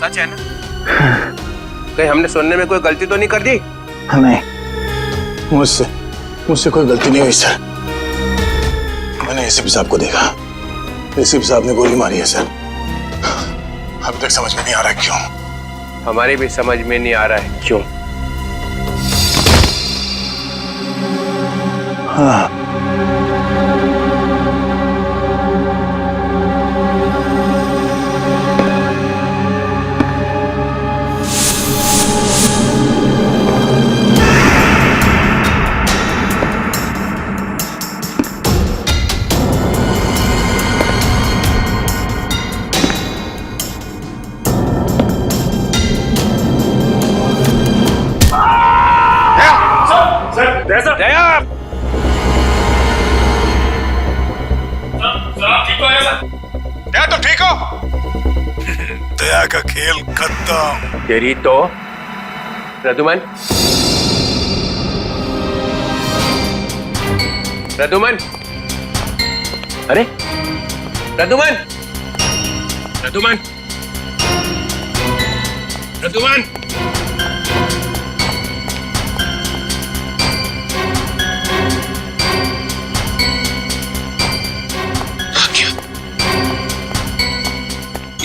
सच है ना? कहीं हमने सुनने में कोई गलती तो नहीं कर दी? नहीं, मुझसे कोई गलती नहीं हुई सर। मैंने एसीपी साहब को देखा, एसीपी साहब ने गोली मारी है सर। अभी तक समझ में नहीं आ रहा क्यों। हमारी भी समझ में नहीं आ रहा है क्यों। हाँ, दया तो ठीक हो? दया का खेल खत्म। तेरी तो प्रदुमन, प्रदुमन, अरे प्रदुमन, प्रदुमन, प्रदुमन,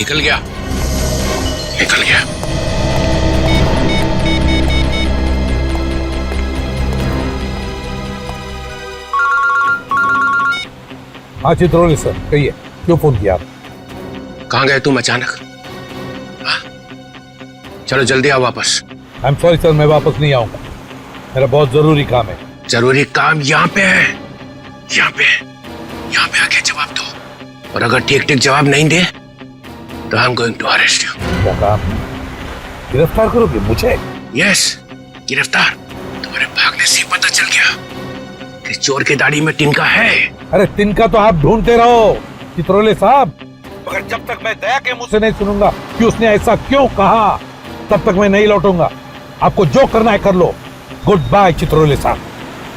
निकल गया, निकल गया। हाँ चित्रोली सर, कहिए क्यों फोन किया आप? कहाँ गए तुम अचानक? हाँ? चलो जल्दी आओ वापस। आई एम सॉरी सर, मैं वापस नहीं आऊंगा, मेरा बहुत जरूरी काम है। जरूरी काम यहाँ पे है, यहाँ पे, यहाँ पे आके जवाब दो। और अगर ठीक ठीक जवाब नहीं दे तो I am going to arrest you. क्या काम? गिरफ्तार करोगे मुझे? यस, गिरफ्तार। तुम्हारे भागने से पता चल गया कि चोर की दाढ़ी में तिनका है। अरे तिनका तो आप ढूंढते रहो चित्रोले साहब, मगर जब तक मैं दया के मुंह से नहीं सुनूंगा कि उसने ऐसा क्यों कहा, तब तक मैं नहीं लौटूंगा। आपको जो करना है कर लो। गुड बाय चित्रोले साहब,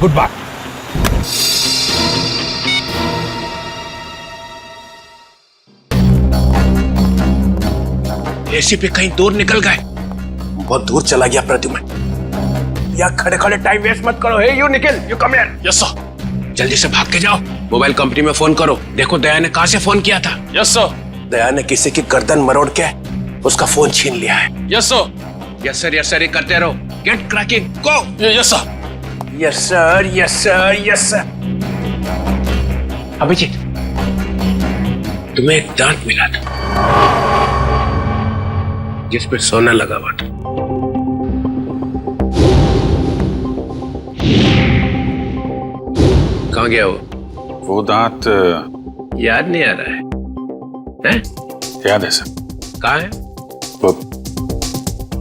गुड बाय। एसीपी कहीं दूर निकल गए, बहुत दूर चला गया प्रद्युमन। या खड़े खड़े टाइम वेस्ट मत करो। Hey you Nikhil, you come here. Yes sir. जल्दी से भाग के जाओ, मोबाइल कंपनी में फोन करो, देखो दया ने कहां से फोन किया था। Yes sir. दया ने किसी की गर्दन मरोड़ के उसका फोन छीन लिया है। Yes sir. Yes sir, yes sir ही करते रहो। Get cracking, go. Yes sir, yes sir, yes sir, yes sir. Abhijit, तुम्हें एक दांत मिला था जिस पे सोना लगा हुआ था। कहाँ गया वो दांत याद नहीं आ रहा है? हैं? याद है सर। कहाँ है? वो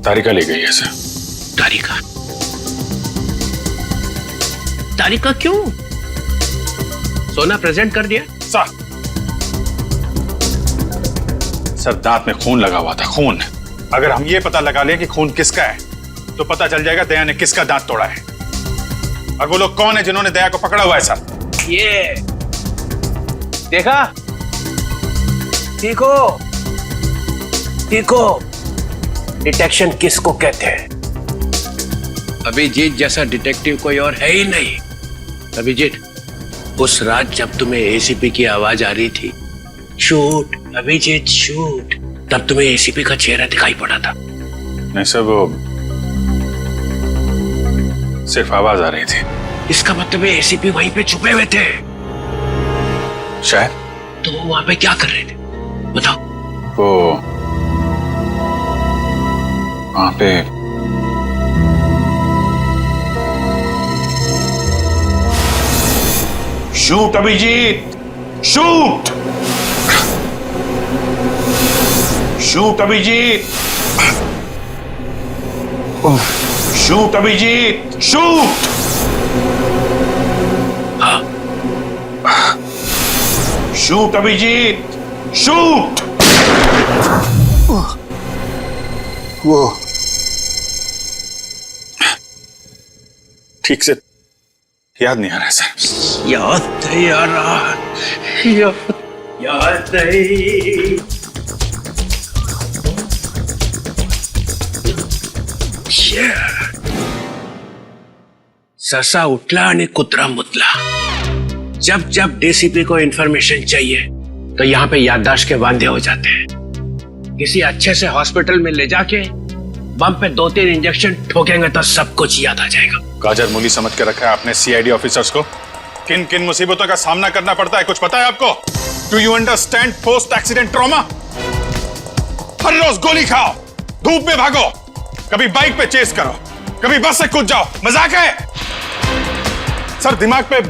तारिका ले गई है सर। तारिका? तारिका क्यों? सोना प्रेजेंट कर दिया? सर दांत में खून लगा हुआ था, खून। अगर हम ये पता लगा लें कि खून किसका है तो पता चल जाएगा दया ने किसका दांत तोड़ा है। और वो लोग कौन है जिन्होंने दया को पकड़ा हुआ है सर? ये देखा? देखो, देखो, डिटेक्शन किसको कहते हैं? अभिजीत जैसा डिटेक्टिव कोई और है ही नहीं। अभिजीत, उस रात जब तुम्हें एसीपी की आवाज आ रही थी, शूट अभिजीत शूट, तब तुम्हें एसीपी का चेहरा दिखाई पड़ा था। नहीं सर, वो सिर्फ आवाज आ रही थी। इसका मतलब है एसीपी वहीं पे छुपे हुए थे। शायद। तो वो वहां पे क्या कर रहे थे बताओ? वो वहां पे shoot Abhijeet, shoot, shoot Abhijeet, shoot Abhijeet, shoot. Shoot Abhijeet, shoot. वो ठीक से याद नहीं आ रहा सर। याद नहीं आ रहा, याद नहीं। ससा उठला आणि कुत्रा मुतला। जब जब डीसीपी को इंफॉर्मेशन चाहिए तो यहाँ पे याददाश्त के वांदे हो जाते हैं। किसी अच्छे से हॉस्पिटल में ले जाके बम पे 2-3 इंजेक्शन ठोकेंगे तो सब कुछ याद आ जाएगा। गाजर मूली समझ के रखा है आपने सीआईडी ऑफिसर्स को। किन किन मुसीबतों का सामना करना पड़ता है कुछ पता है आपको? Do you understand post accident trauma? हर रोज गोली खाओ, धूप में भागो, कभी बाइक पे चेस करो, कभी बस से कूद जाओ, मजाक है? सर दिमाग पे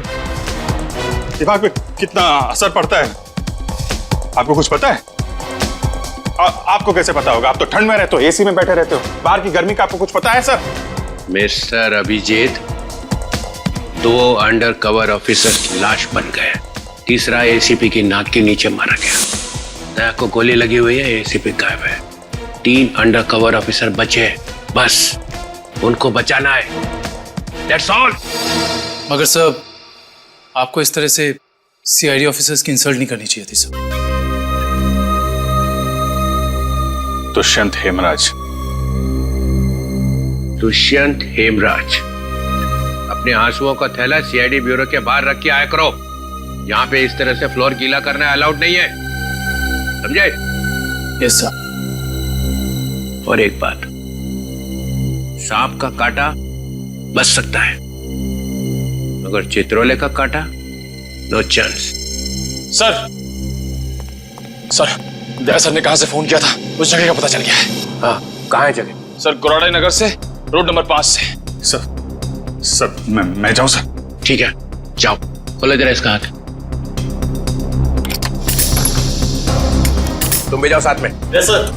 कितना असर पड़ता है आपको कुछ पता है? आपको कैसे पता होगा? आप तो ठंड में रहते हो, एसी में बैठे रहते हो, बाहर की गर्मी का आपको कुछ पता है sir? Mister Abhijeet, 2 undercover officer लाश बन गए, तीसरा एसीपी की नाक के नीचे मारा गया। दया को गोली लगी हुई है, एसीपी गायब है। 3 अंडर कवर ऑफिसर बचे, बस उनको बचाना है। That's all। मगर सर आपको इस तरह से सीआईडी ऑफिसर्स की इंसल्ट नहीं करनी चाहिए थी सर। दुष्यंत हेमराज। दुष्यंत हेमराज, अपने आंसुओं का थैला सीआईडी ब्यूरो के बाहर रख के आया करो। यहाँ पे इस तरह से फ्लोर गीला करना अलाउड नहीं है, समझे? Yes sir. और एक बात, सांप का काटा बच सकता है मगर चित्रोले का काटा नो चांस। सर दया सर ने कहां से फोन किया था, उस जगह का पता चल गया है। हाँ, कहाँ है जगह? सर गुराड़े नगर से रोड नंबर 5 से। सर मैं जाऊं सर? ठीक है, जाओ, खोलो जरा इसका हाथ। तुम भी जाओ साथ में। Yes sir.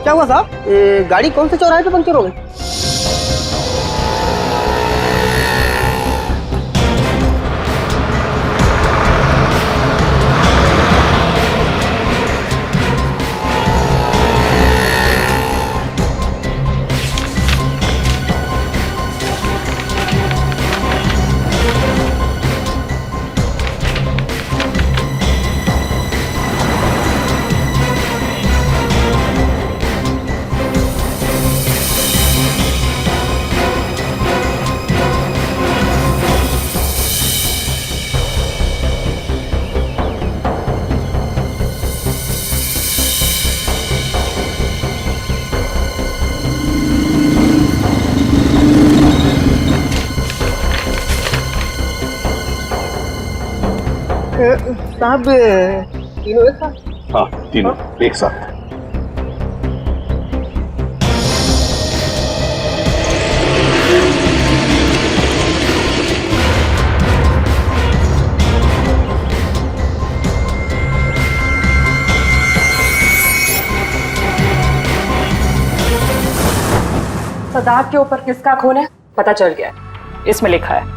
क्या हुआ साहब? गाड़ी कौन से चौराहे पे पंक्चर हो गई? साहब तीनों एक साथ? हाँ, तीनों एक साथ। सदाब के ऊपर किसका खून है पता चल गया है, इसमें लिखा है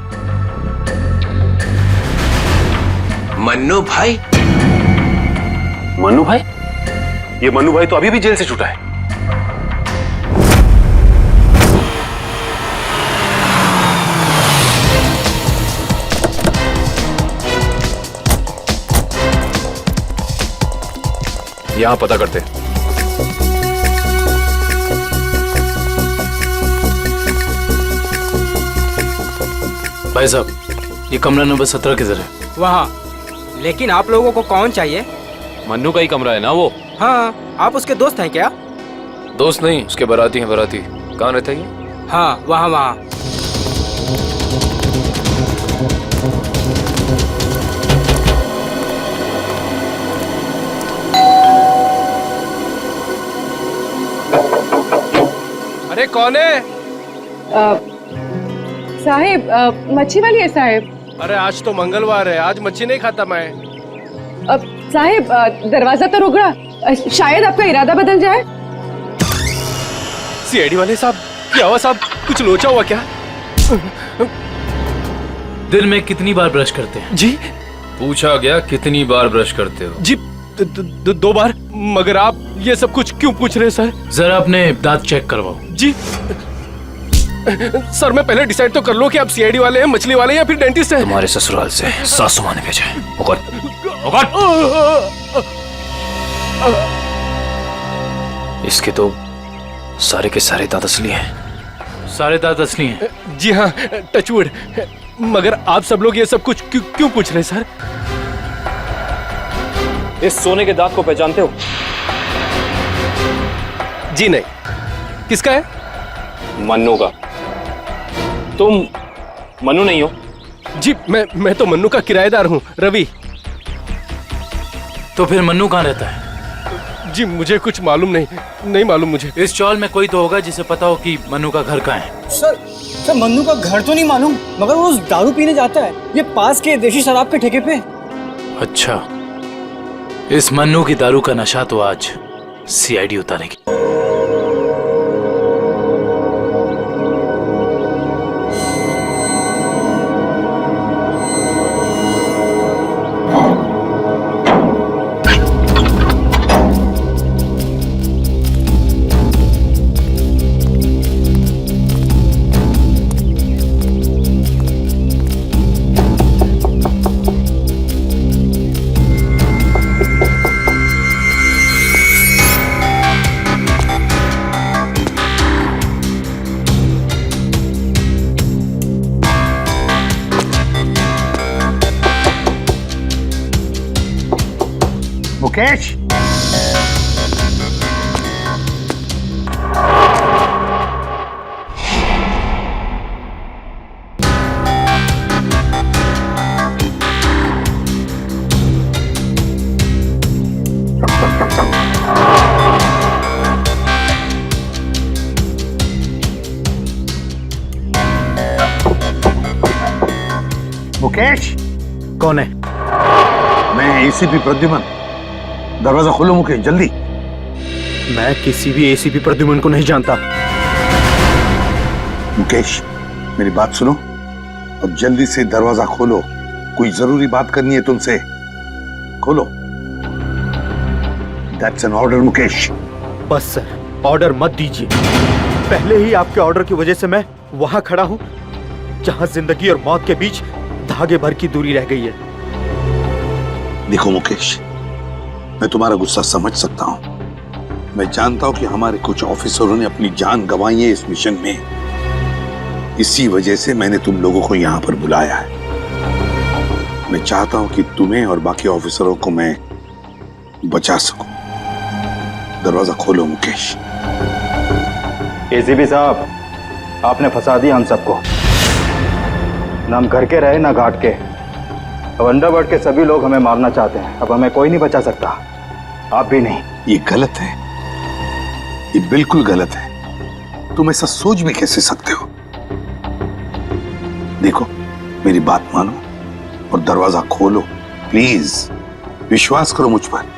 मन्नू भाई। मन्नू भाई? ये मन्नू भाई तो अभी भी जेल से छूटा है। यहां पता करते। भाई साहब, ये कमरा नंबर 17 किधर है? वहाँ। लेकिन आप लोगों को कौन चाहिए? मन्नू का ही कमरा है ना वो? हाँ, आप उसके दोस्त हैं क्या? दोस्त नहीं, उसके बाराती हैं। बाराती कहाँ रहता है ये? हाँ, वहाँ वहाँ। अरे कौन है? साहिब, मच्छी वाली है साहिब। अरे आज तो मंगलवार है, आज मच्छी नहीं खाता मैं। साहिब, दरवाजा तो रुका, शायद आपका इरादा बदल जाए। सीआईडी वाले साहब, क्या हुआ साहब? कुछ लोचा हुआ क्या? दिन में कितनी बार ब्रश करते हैं? जी? पूछा गया कितनी बार ब्रश करते हो? जी 2 बार। मगर आप ये सब कुछ क्यों पूछ रहे हैं सर? जरा अपने दांत चेक करवाओ। जी सर, मैं पहले डिसाइड तो कर लो कि आप सीआईडी वाले हैं, मछली वाले हैं या फिर डेंटिस्ट हैं। तुम्हारे ससुराल से सासू माँ ने भेजा है। इसके तो सारे के सारे दांत असली हैं। सारे दांत असली हैं? जी हाँ, टचवुड। मगर आप सब लोग ये सब कुछ क्यों पूछ रहे हैं सर? इस सोने के दांत को पहचानते हो? जी नहीं। किसका है? मन्नू का। तुम मन्नू नहीं हो? जी मैं तो मन्नू का किराएदार हूँ, रवि। तो फिर मन्नू कहाँ रहता है? जी मुझे कुछ मालूम नहीं मालूम मुझे। इस चौल में कोई तो होगा जिसे पता हो कि मन्नू का घर कहाँ है। सर मन्नू का घर तो नहीं मालूम, मगर वो रोज दारू पीने जाता है, ये पास के देशी शराब के ठेके पे। अच्छा, इस मन्नू की दारू का नशा तो आज सीआईडी उतारेगी। मुकेश, मुकेश। कौन है? मैं एसीपी प्रद्युमन। दरवाजा खोलो मुकेश, जल्दी। मैं किसी भी एसीपी प्रद्युमन को नहीं जानता। मुकेश, मेरी बात सुनो और जल्दी से दरवाजा खोलो। कोई जरूरी बात करनी है तुमसे। खोलो। That's an order Mukesh. बस सर, ऑर्डर मत दीजिए। पहले ही आपके ऑर्डर की वजह से मैं वहां खड़ा हूं जहां जिंदगी और मौत के बीच धागे भर की दूरी रह गई है। देखो मुकेश, मैं तुम्हारा गुस्सा समझ सकता हूं। मैं जानता हूं कि हमारे कुछ ऑफिसरों ने अपनी जान गंवाई है इस मिशन में। इसी वजह से मैंने तुम लोगों को यहां पर बुलाया है। मैं चाहता हूं कि तुम्हें और बाकी ऑफिसरों को मैं बचा सकूं। दरवाजा खोलो मुकेश। एसीपी साहब, आपने फंसा दिया हम सबको। ना हम घर के रहे ना घाट के। अब अंडरवर्ल्ड के सभी लोग हमें मारना चाहते हैं। अब हमें कोई नहीं बचा सकता, आप भी नहीं। ये गलत है, ये बिल्कुल गलत है। तुम ऐसा सोच भी कैसे सकते हो? देखो, मेरी बात मानो और दरवाजा खोलो प्लीज। विश्वास करो मुझ पर।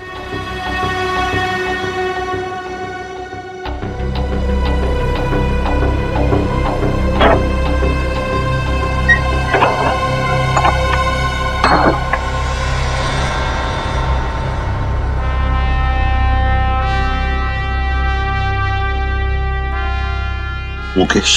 मुकेश,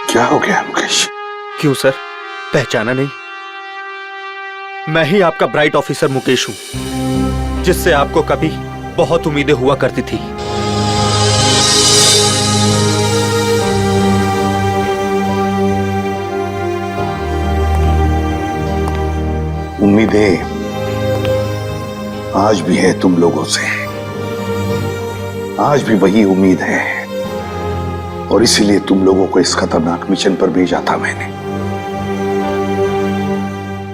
क्या हो गया मुकेश? क्यों सर, पहचाना नहीं? मैं ही आपका ब्राइट ऑफिसर मुकेश हूं, जिससे आपको कभी बहुत उम्मीदें हुआ करती थी। उम्मीदें आज भी है तुम लोगों से। आज भी वही उम्मीद है और इसीलिए तुम लोगों को इस खतरनाक मिशन पर भेजा था मैंने।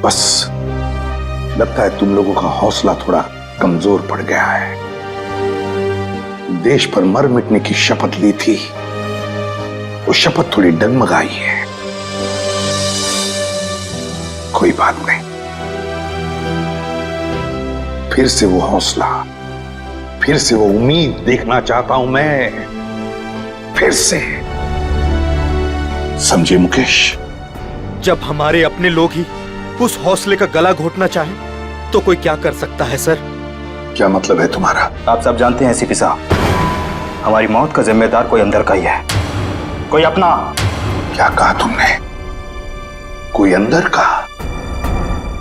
बस लगता है तुम लोगों का हौसला थोड़ा कमजोर पड़ गया है। देश पर मर मिटने की शपथ ली थी, वो शपथ थोड़ी डगमगाई है। कोई बात नहीं, फिर से वो हौसला, फिर से वो उम्मीद देखना चाहता हूं मैं, फिर से। समझे मुकेश? जब हमारे अपने लोग ही उस हौसले का गला घोटना चाहे तो कोई क्या कर सकता है सर? क्या मतलब है तुम्हारा? आप सब जानते हैं एसीपी साहब, हमारी मौत का जिम्मेदार कोई अंदर का ही है, कोई अपना। क्या कहा तुमने? कोई अंदर का,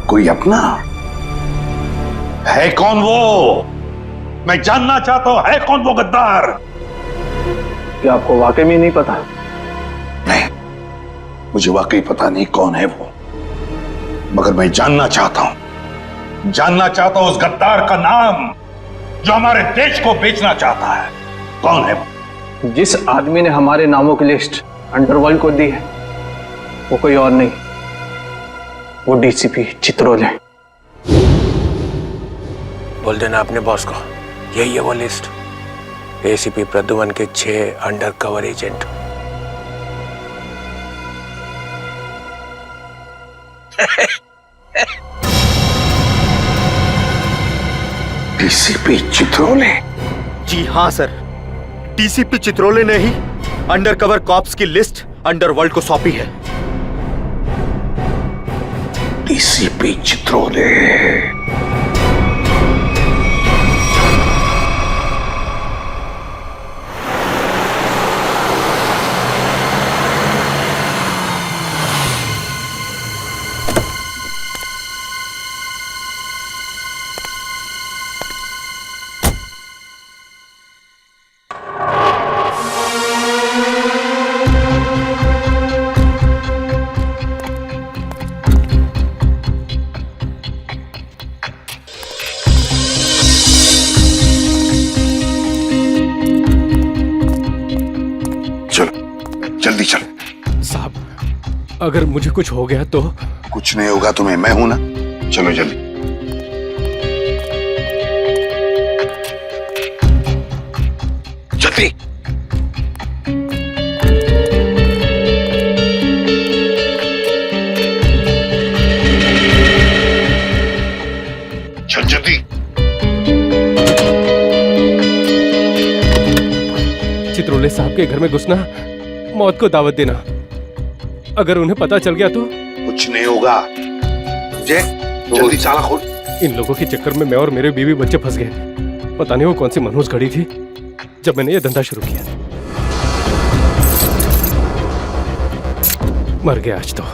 कोई अपना? है कौन वो? मैं जानना चाहता हूं, है कौन वो गद्दार? क्या आपको वाकई में नहीं पता? नहीं, मुझे वाकई पता नहीं कौन है वो, मगर मैं जानना चाहता हूं उस गद्दार का नाम जो हमारे देश को बेचना चाहता है। कौन है वो? जिस आदमी ने हमारे नामों की लिस्ट अंडरवर्ल्ड को दी है वो कोई और नहीं, वो डीसीपी चित्रोल है। बोल देना अपने बॉस को, यही है वो लिस्ट। एसीपी प्रद्युमन के 6 अंडरकवर एजेंट। डीसीपी चित्रोले? जी हाँ सर, डीसीपी चित्रोले ने ही अंडरकवर कॉप्स की लिस्ट अंडरवर्ल्ड को सौंपी है। डीसीपी चित्रोले? जल्दी चलो। साहब, अगर मुझे कुछ हो गया तो? कुछ नहीं होगा तुम्हें, मैं हूं ना। चलो जल्दी। जल्दी। चल जल्दी। चित्रोले साहब के घर में घुसना, मौत को दावत देना। अगर उन्हें पता चल गया तो? कुछ नहीं होगा। जल्दी ताला खोल। इन लोगों के चक्कर में मैं और मेरे बीवी बच्चे फंस गए। पता नहीं वो कौन सी मनहूस घड़ी थी जब मैंने ये धंधा शुरू किया। मर गया आज तो।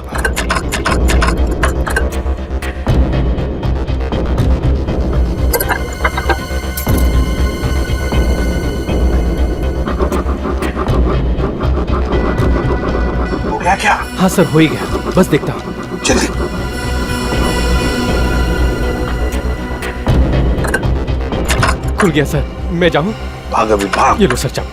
क्या? हाँ सर, हो ही गया, बस देखता हूँ। जल्दी। खुल गया सर, मैं जाऊँ? भाग अभी, भाग। ये लो सर, जाओ।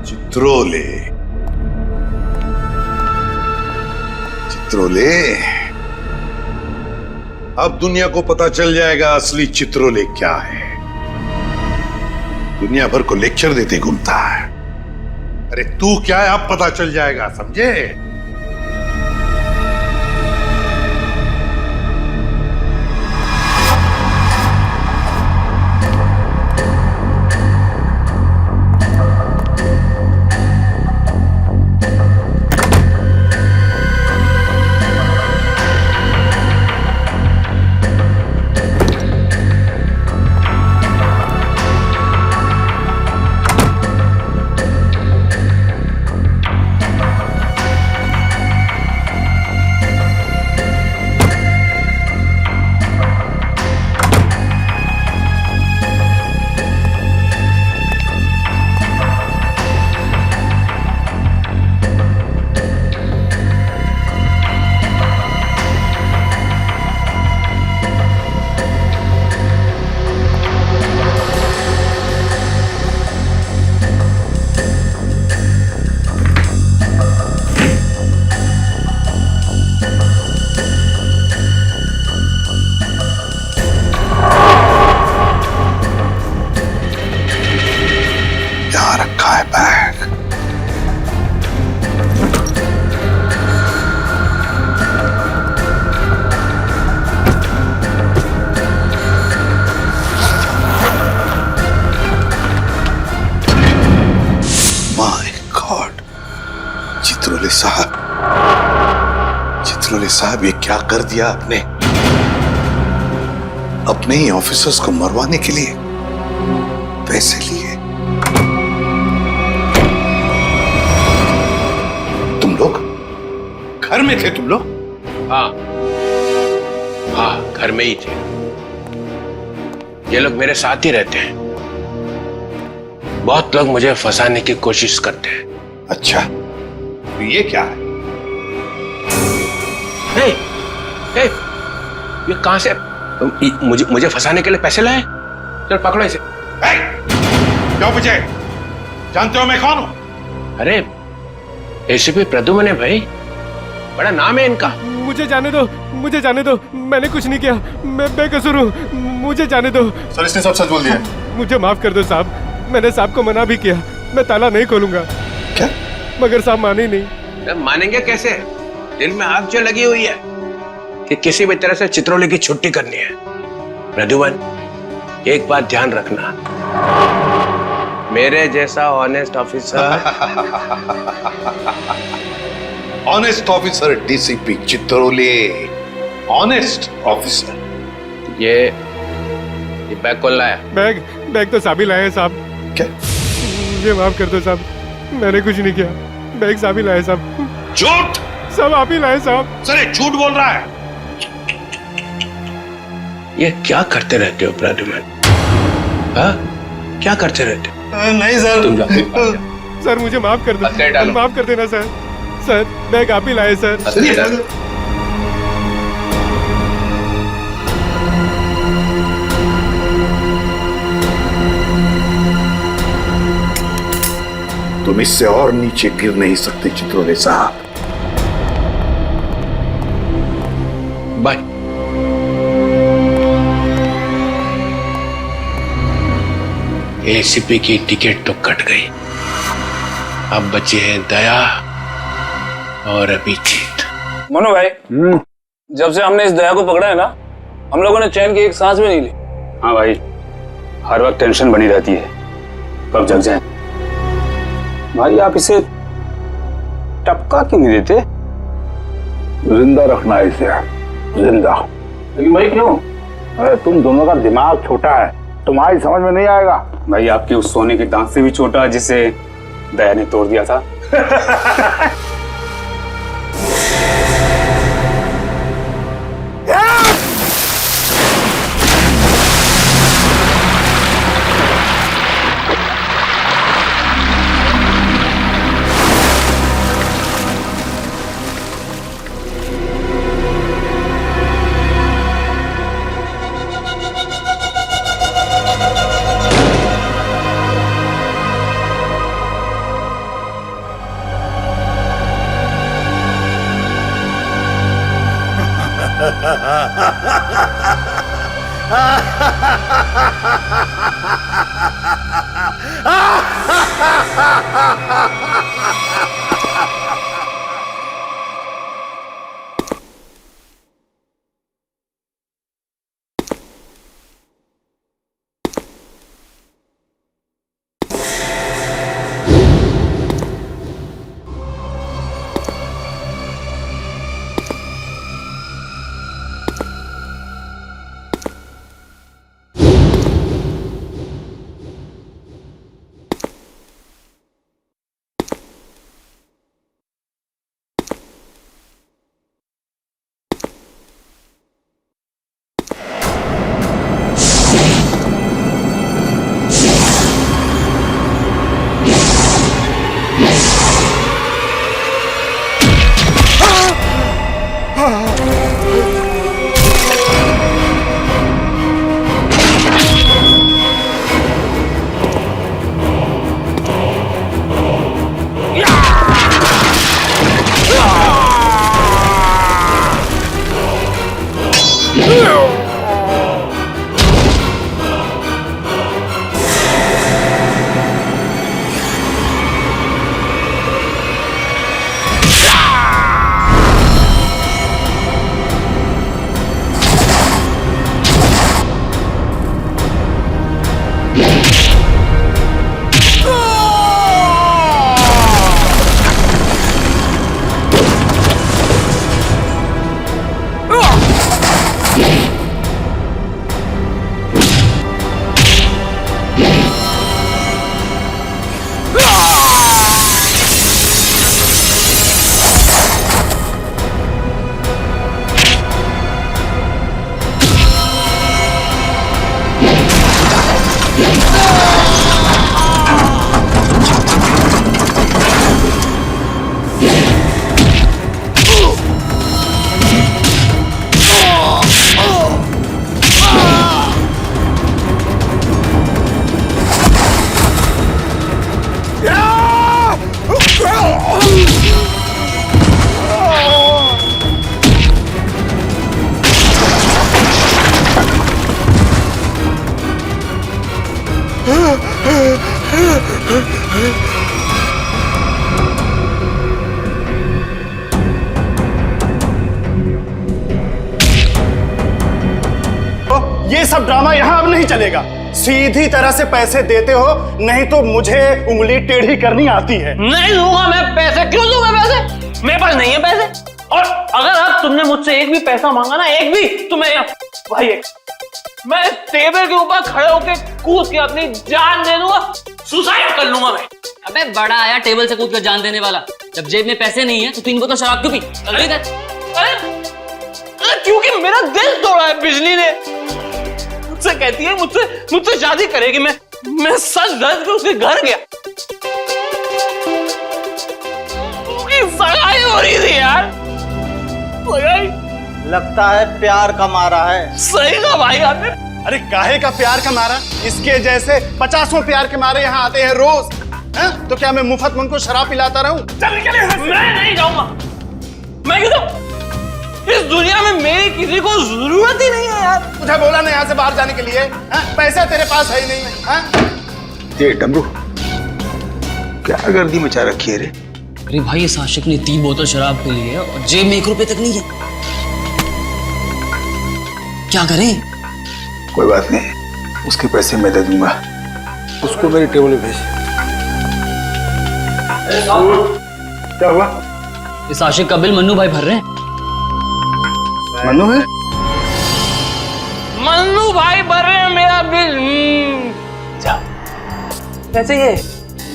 चित्रोले, चित्रोले, अब दुनिया को पता चल जाएगा असली चित्रोले क्या है। दुनिया भर को लेक्चर देते घूमता है। अरे तू क्या है, अब पता चल जाएगा, समझे? चित्रोले साहब, ये क्या कर दिया आपने? अपने ही ऑफिसर्स को मरवाने के लिए पैसे लिए। तुम लोग घर में थे? तुम लोग? हाँ हाँ, घर में ही थे। ये लोग मेरे साथ ही रहते हैं। बहुत लोग मुझे फंसाने की कोशिश करते हैं। अच्छा, तो ये क्या है? हे, हे, ये कहां से मुझे फंसाने के लिए पैसे लाए? चल पकड़ो इसे। क्यों पूछे? जानते हो मैं कौन हूं? अरे एसीपी प्रद्युम्न है भाई, बड़ा नाम है इनका। मुझे जाने दो, मुझे जाने दो, मैंने कुछ नहीं किया, मैं बेकसूर हूँ, मुझे जाने दो। सर, इसने सब सच बोल दिया। मुझे माफ कर दो साहब, मैंने साहब को मना भी किया, मैं ताला नहीं खोलूंगा। क्या? मगर साहब माने ही नहीं। मानेंगे कैसे? दिल में आग जो लगी हुई है कि किसी भी तरह से चित्रोले की छुट्टी करनी है। प्रद्युम्न, एक बात ध्यान रखना, मेरे जैसा honest officer honest officer DCP Chitrole, honest officer. ये बैग कौन लाया? बैग तो साहब ही लाए हैं साहब। क्या? मुझे माफ कर दो साहब, मैंने कुछ नहीं किया, बैग साहब ही लाए साहब। झूठ! सब आप ही लाए साहब। सर, ये झूठ बोल रहा है। ये क्या करते रहते हो प्रद्युम्न? हाँ, क्या करते रहते हो? नहीं सर, तुम जाओ। सर मुझे माफ कर हथियार दो, डालो। माफ कर देना सर। सर बैग आप ही लाए सर। तुम इससे और नीचे गिर नहीं सकते चित्रोले साहब। बाय। एसीपी की टिकट तो कट गई, अब बचे हैं दया और अभिजीत। मनु भाई, जब से हमने इस दया को पकड़ा है ना, हम लोगों ने चैन की एक सांस भी नहीं ली। हाँ भाई, हर वक्त टेंशन बनी रहती है, कब जग जाए। भाई आप इसे टपका क्यों नहीं देते? जिंदा रखना है इसे, जिंदा। लेकिन भाई क्यों? अरे तुम दोनों का दिमाग छोटा है, तुम्हारी समझ में नहीं आएगा। भाई आपके उस सोने के दांत से भी छोटा जिसे दया ने तोड़ दिया था। सब ड्रामा यहाँ अब नहीं चलेगा। सीधी तरह से पैसे देते हो, नहीं तो मुझे उंगली टेढ़ी करनी आती है। नहीं दूंगा मैं पैसे। क्यों दूंगा पैसे? मेरे पास नहीं है पैसे। और अगर अब तुमने मुझसे एक भी पैसा मांगा ना, एक भी, तो मैं टेबल के ऊपर खड़े होकर कूद के अपनी जान दे दूंगा, सुसाइड कर लूंगा मैं। अबे बड़ा आया टेबल से कूद कर जान देने वाला। जब जेब में पैसे नहीं है तो 3 बोतल शराब क्यों पी? क्योंकि मेरा दिल तोड़ा है बिजली ने। मुझसे कहती है मुझसे शादी करेगी। मैं सच दर्द के उसके घर गया, सगाई हो रही थी यार। सगाई लगता है प्यार का मारा है। सही कहा भाई आपने। अरे काहे का प्यार का मारा? इसके जैसे 50 प्यार के मारे यहाँ आते हैं रोज। तो क्या मैं मुफ्त में उनको शराब पिलाता रहूं? चल निकले। मैं नहीं जाऊंगा। मैं क्यों? इस दुनिया में मेरी किसी को जरूरत ही नहीं है यार। तुझे बोला ना यहाँ से बाहर जाने के लिए? पैसा तेरे पास है ही नहीं। ये डमरू क्या गर्दी मचा रखी है रे? अरे भाई इस आशिक ने 3 बोतल शराब पी ली है और जेब में 1 रुपए तक नहीं है। क्या करें? कोई बात नहीं, उसके पैसे मैं दे दूंगा। उसको मेरी टेबल में भेज। क्या हुआ? इस आशिक का बिल मन्नू भाई भर रहे हैं। मन्नू है? मन्नू भाई भर रहे हैं मेरा बिल। वैसे ये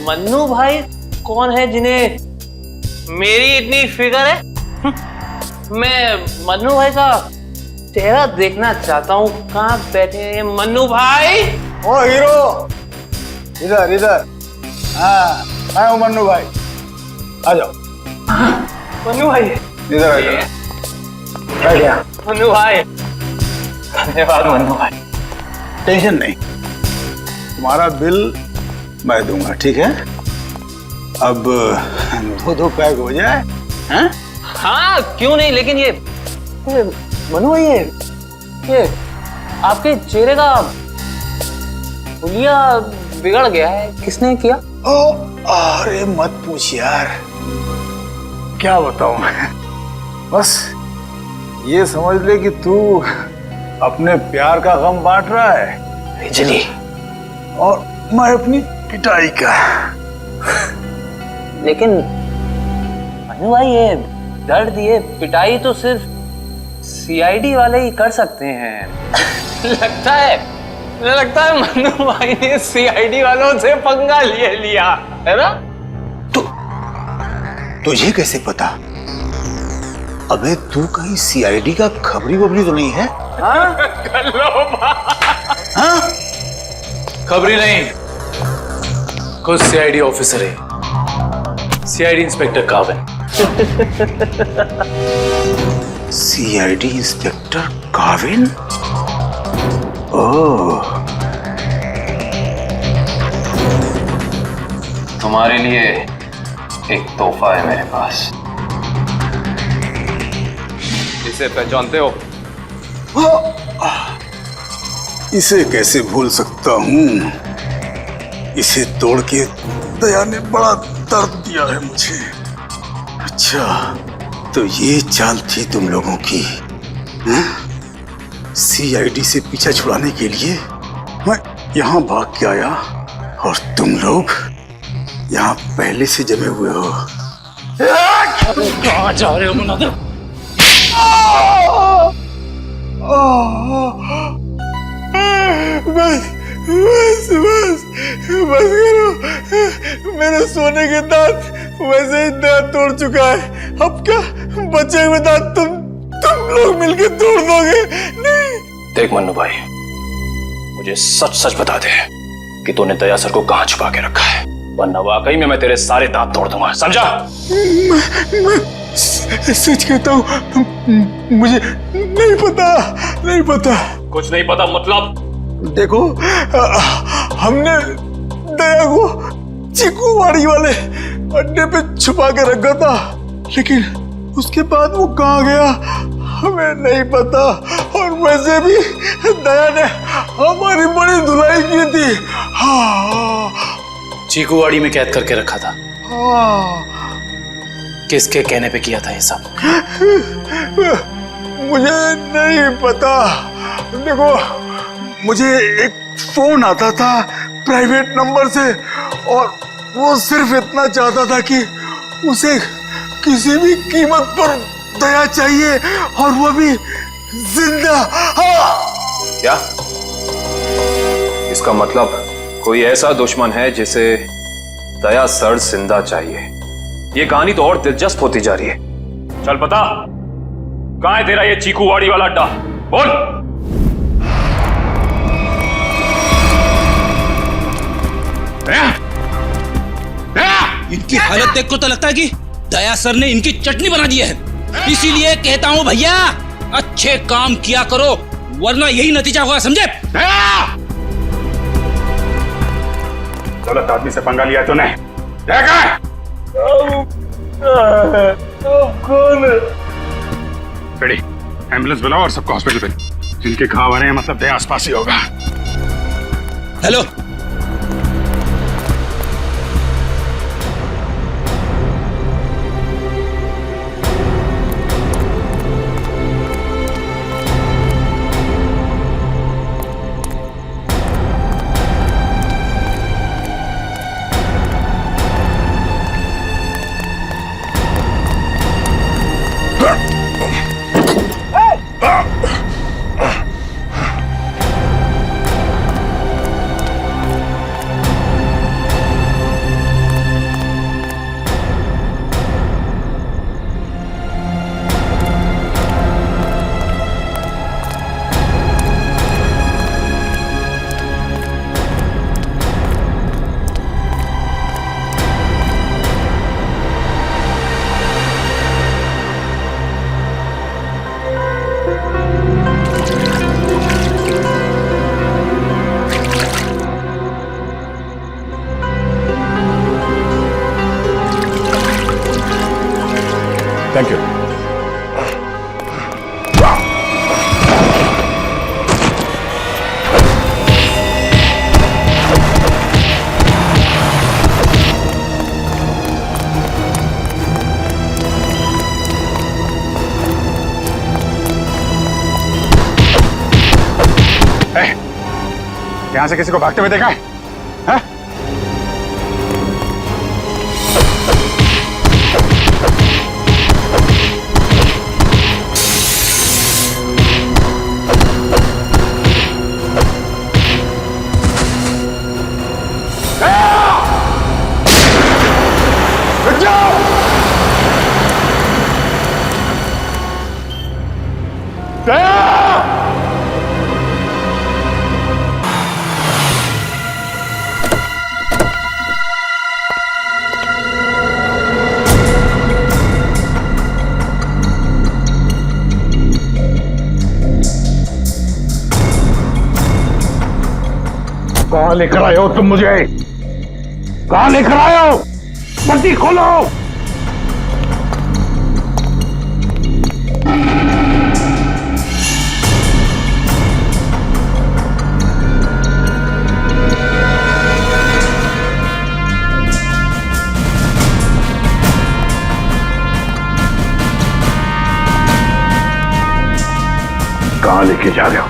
मन्नू भाई कौन है जिन्हें मेरी इतनी फिक्र है? मैं मन्नू भाई का चेहरा देखना चाहता हूँ। कहाँ बैठे हैं मन्नू भाई? ओ हीरो, इधर इधर। हाँ, मैं हूँ मन्नू भाई। आ जाओ। मन्नू भाई इधर आ जाओ। बैठ गया। मन्नू भाई, धन्यवाद मन्नू भाई। टेंशन नहीं, तुम्हारा बिल मैं दूंगा, ठीक है? अब 2 पैक हो जाए। हैं? हाँ क्यों नहीं, लेकिन ये मनु भाई ये आपके चेहरे का हुलिया बिगड़ गया है। किसने किया? ओ अरे मत पूछ यार, क्या बताऊं मैं। बस ये समझ ले कि तू अपने प्यार का गम बांट रहा है बिजली, और मैं अपनी पिटाई का। लेकिन मनु भाई ये दर्द, ये पिटाई तो सिर्फ सीआईडी वाले ही कर सकते हैं। लगता है मनु भाई ने सीआईडी वालों से पंगा लिया है ना? तुझे कैसे पता? अबे तू कहीं सीआईडी का खबरी वबरी तो नहीं है? हाँ? हाँ? खबरी नहीं, खुद सीआईडी ऑफिसर है, CID inspector Kavin. CID inspector Kavin? Oh, तुम्हारे लिए एक तोहफा है मेरे पास। इसे पहचानते हो? इसे कैसे भूल सकता हूँ? इसे तोड़ के दया ने बड़ा दर्द दिया है मुझे। अच्छा, तो ये चाल थी तुम लोगों की? सीआईडी से पीछा छुड़ाने के लिए मैं यहाँ भाग के आया और तुम लोग यहाँ पहले से जमे हुए हो। कहाँ जा रहे हो मुनादिर? बस करो। मेरे सोने के दांत वैसे ही दांत तोड़ चुका है। अब क्या बचे हुए दांत तुम लोग मिलके तोड़ दोगे? नहीं। देख मन्नू भाई, मुझे सच सच बता दे कि तूने दया सर को कहाँ छुपा के रखा है, वरना वाकई में मैं तेरे सारे दांत तोड़ दूंगा, समझा? मैं सच कहता हूँ, मुझे नहीं पता। कुछ नहीं पता मतलब? देखो, हमने दया को चिकूवाड़ी वाले अड्डे पे छुपा के रखा था, लेकिन उसके बाद वो कहाँ गया हमें नहीं पता। और वैसे भी दया ने हमारी बड़ी धुलाई की थी। हाँ, चीकूवाड़ी में कैद करके रखा था। हाँ, किसके कहने पे किया था ये सब? मुझे नहीं पता। देखो, मुझे एक फोन आता था प्राइवेट नंबर से और वो सिर्फ इतना चाहता था कि उसे किसी भी कीमत पर दया चाहिए और वो भी जिंदा। क्या इसका मतलब कोई ऐसा दुश्मन है जिसे दया सर जिंदा चाहिए? ये कहानी तो और दिलचस्प होती जा रही है। चल पता कहां है तेरा ये चीकूवाड़ी वाला अड्डा? बोल। इनकी हालत देख कर तो लगता है कि दया सर ने इनकी चटनी बना दी है। इसीलिए कहता हूं भैया, अच्छे काम किया करो वरना यही नतीजा होगा, समझे? गलत आदमी से पंगा लिया तूने। कौन? रेडी, एम्बुलेंस बुलाओ और सबको हॉस्पिटल भेजो। जिनके घाव आ रहे हैं मतलब दया आसपास ही होगा। Hello, thank you. यहां से किसी को भागते हुए देखा है? हाँ? कहां लेकर आए हो तुम मुझे? कहां लेकर आए हो? पट्टी खोलो। कहां लेके जा रहे हो?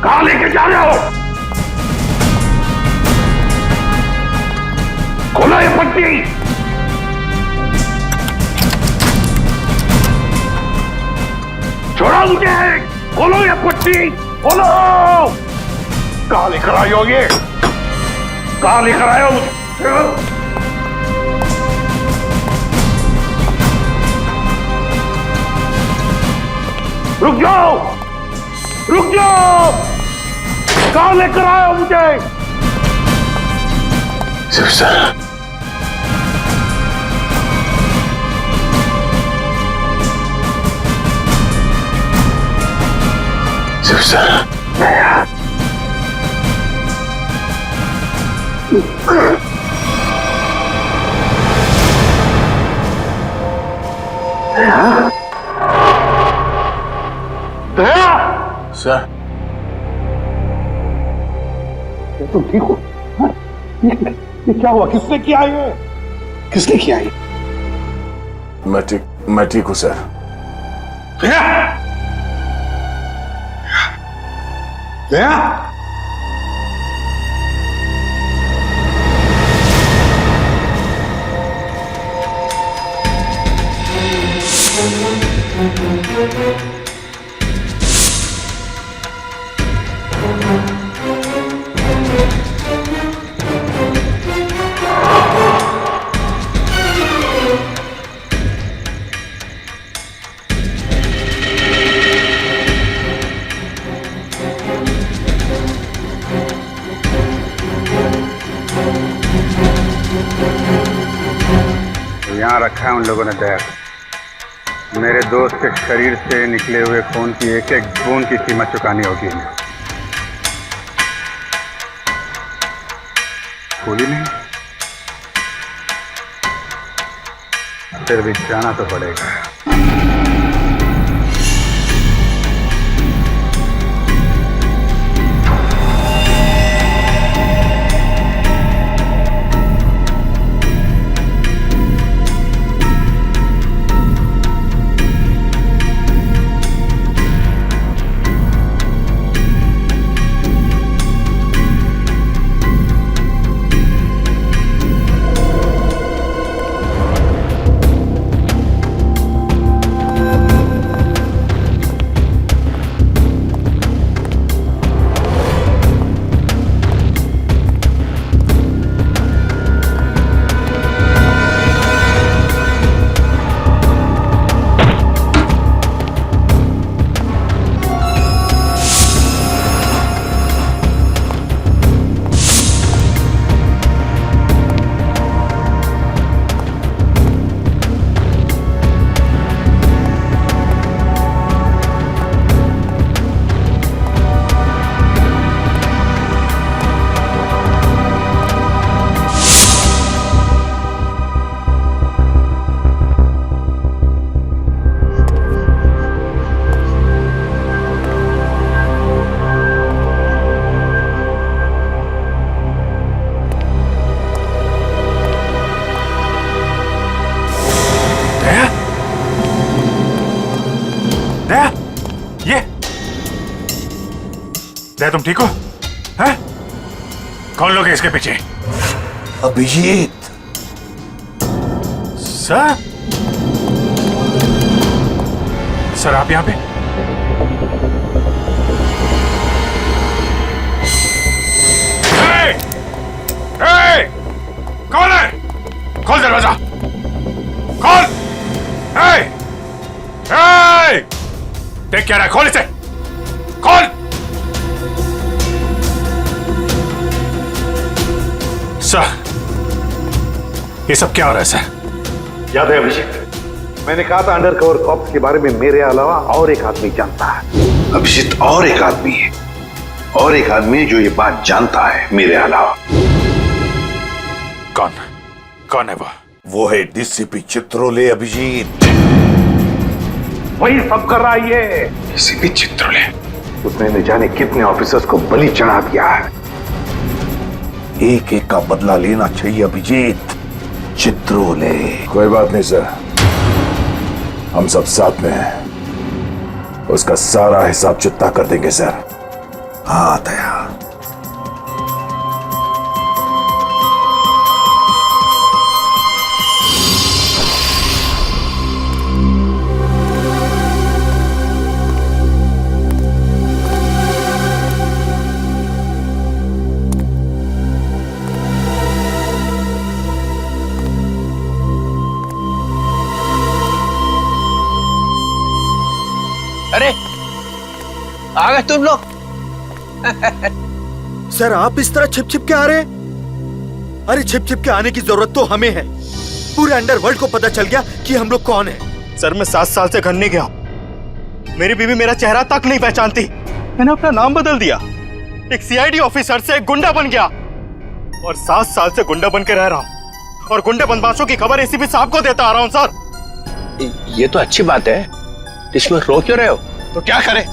कहां लेके जा रहे हो? खोलो ये पट्टी। छोड़ो मुझे। खोलो ये पट्टी। खोलो। कहां लेकर आए हो ये? कहां लेकर आए हो मुझे? रुक जाओ। रुक जाओ। कहां लेकर आए हो मुझे? सर सर तुम ठीक हो? ये क्या हुआ? किसने किया ये? किसने किया ये? मैं ठीक हूं सर। दया, यहाँ रखा है उन लोगों ने दया को। मेरे दोस्त के शरीर से निकले हुए खून की एक एक बूंद की कीमत चुकानी होगी इन्हें। भूली नहीं, फिर भी जाना तो पड़ेगा। दया, तुम ठीक हो? हैं? कौन लोग हैं इसके पीछे? अभिजीत। सर? सर आप यहां पे? हे! कौन है? खोल दरवाजा! खोल! देख क्या रहा है? खोल इसे! खोल! सर, ये सब क्या हो रहा है सर? याद है अभिजीत, मैंने कहा था अंडर कवर कॉप्स के बारे में मेरे अलावा और एक आदमी जानता है। अभिजीत, और एक आदमी है, और एक आदमी जो ये बात जानता है मेरे अलावा। कौन? कौन है वो? वो है डीसीपी चित्रोले। अभिजीत, वही सब कर रहा है ये। डीसीपी चित्रोले? उसने न जाने कितने ऑफिसर्स को बलि चढ़ा दिया है। एक एक का बदला लेना चाहिए अभिजीत। चित्रोले। कोई बात नहीं सर, हम सब साथ में हैं। उसका सारा हिसाब चुकता कर देंगे सर। हाँ दया। अरे आ गए तुम लोग। सर आप इस तरह छिप छिप के आ रहे हैं? अरे छिप छिप के आने की जरूरत तो हमें है। पूरे अंडरवर्ल्ड को पता चल गया कि हम लोग कौन हैं। सर मैं 7 साल से घर नहीं गया। मेरी बीवी मेरा चेहरा तक नहीं पहचानती। मैंने अपना नाम बदल दिया, एक सीआईडी ऑफिसर से एक गुंडा बन गया और 7 साल से गुंडा बन के रह रहा हूँ और गुंडे बदमाशों की खबर एसीपी साहब को देता आ रहा हूँ। सर ये तो अच्छी बात है, इसमें रो क्यों रहे हो? तो क्या करें?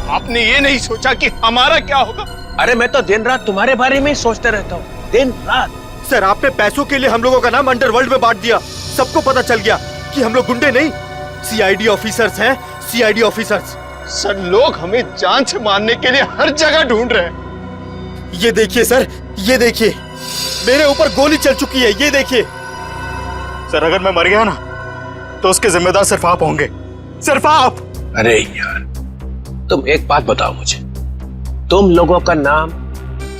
आपने ये नहीं सोचा कि हमारा क्या होगा? अरे मैं तो दिन रात तुम्हारे बारे में ही सोचते रहता हूँ, दिन रात। सर आपने पैसों के लिए हम लोगों का नाम अंडरवर्ल्ड में बांट दिया। सबको पता चल गया कि हम लोग गुंडे नहीं, सीआईडी ऑफिसर्स हैं। CID officers. सर लोग हमें जान से मारने के लिए हर जगह ढूंढ रहे हैं। ये देखिए सर, ये देखिए मेरे ऊपर गोली चल चुकी है, ये देखिए। सर अगर मैं मर गया ना तो उसके जिम्मेदार सिर्फ आप होंगे, सिर्फ आप। अरे यार, तुम एक बात बताओ मुझे, तुम लोगों का नाम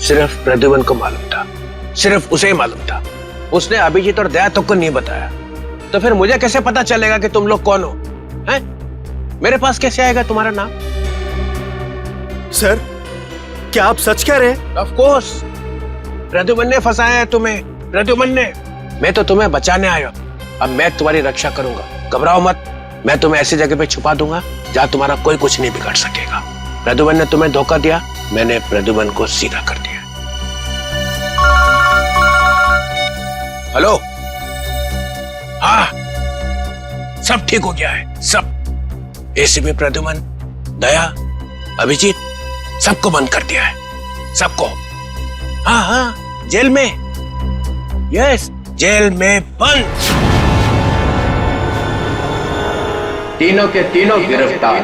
सिर्फ प्रद्युमन को मालूम था, सिर्फ उसे ही मालूम था। उसने अभिजीत और दया तक को नहीं बताया। तो फिर मुझे कैसे पता चलेगा कि तुम लोग कौन हो? हैं? मेरे पास कैसे आएगा तुम्हारा नाम? सर क्या आप सच कह रहे हैं? ऑफ कोर्स, प्रद्युमन ने फंसाया है तुम्हें, प्रद्युमन ने। मैं तो तुम्हें बचाने आया, अब मैं तुम्हारी रक्षा करूंगा। घबराओ मत, मैं तुम्हें ऐसी जगह पे छुपा दूंगा जहां तुम्हारा कोई कुछ नहीं बिगाड़ सकेगा। प्रद्युमन ने तुम्हें धोखा दिया, मैंने प्रद्युमन को सीधा कर दिया। हेलो, हाँ, सब ठीक हो गया है, सब। एसीपी प्रद्युमन, दया, अभिजीत, सबको बंद कर दिया है, सबको। हाँ हाँ, जेल में, यस, जेल में बंद। तीनों के तीनों गिरफ्तार।